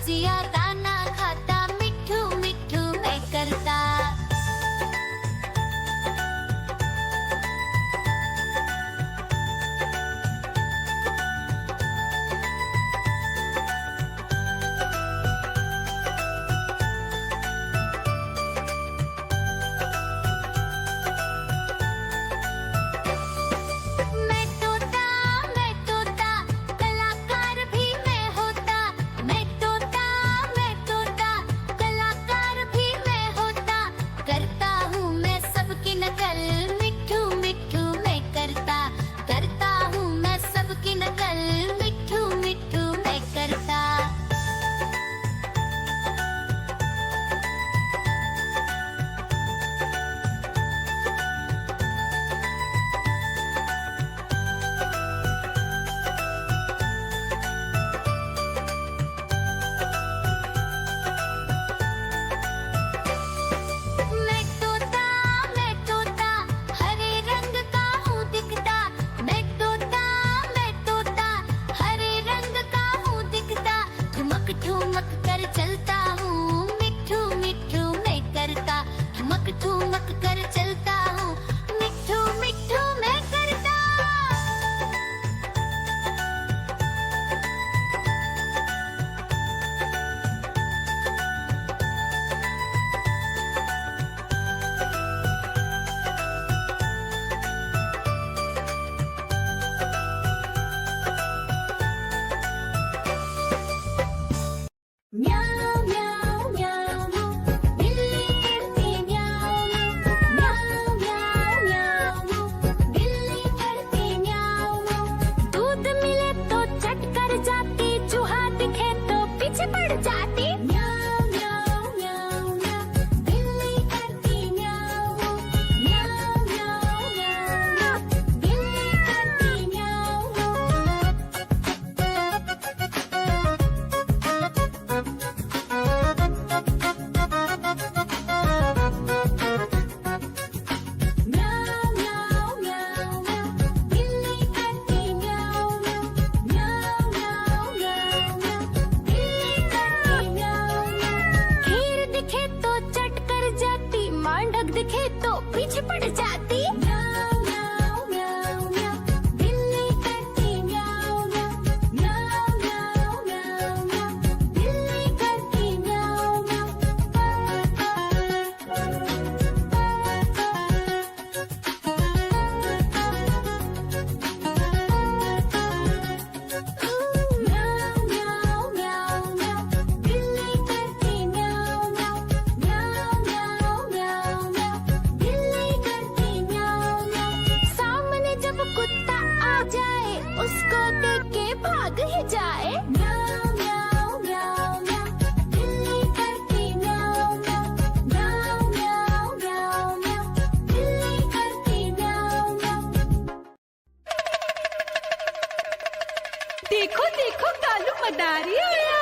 रसिया दाना खाता, मिठू मिठू मैं करता। मैं तोता कलाकार भी मैं होता। मैं तोता कलाकार भी मैं होता। करता हूँ मैं सबकी नकल, मिठू मिठू मैं करता। करता हूँ मैं सबकी नकल, मिठू मिठू मैं करता। मैं तोता हरे रंग का हूँ दिखता। मैं तोता हरे रंग का हूँ दिखता। ठुमक ठुमक कर चलता हूँ, मिठू मिठू मैं करता। ठुमक ठुमक कर चलता हूँ, मिठू मिठू मैं करता। म्याऊ म्याऊ म्याऊ बिल्ली करती म्याऊ म्याऊ म्याऊ म्याऊ बिल्ली करती म्याऊ। दूध मिले तो चट कर जाती, चूहा दिखे तो पीछे पड़ जाती। म्याऊ म्याऊ म्याऊ म्याऊ बिल्ली करती म्याऊ म्याऊ म्याऊ म्याऊ बिल्ली करती म्याऊ। म्याऊ म्याऊ म्याऊ म्याऊ बिल्ली करती म्याऊ म्याऊ म्याऊ म्याऊ म्याऊ बिल्ली करती म्याऊ। खीर दिखे तो चट कर जाती, मांडक दिखे तो पीछे पड़ जाती। म्याऊ म्याऊ म्याऊ म्याऊ बिल्ली करती म्याऊ म्याऊ म्याऊ म्याऊ म्याऊ बिल्ली करती म्याऊ म्याऊ म्याऊ म्याऊ म्याऊ बिल्ली करती म्याऊ म्याऊ म्याऊ म्याऊ म्याऊ बिल्ली करती म्याऊ। सामने जब कुत्ता आ जाए, उसको देख के भाग ही जाए। म्याऊ म्याऊ म्याऊ म्याऊ बिल्ली करती म्याऊ म्याऊ म्याऊ म्याऊ म्याऊ बिल्ली करती म्याऊ। देखो देखो कालू मदारी आया।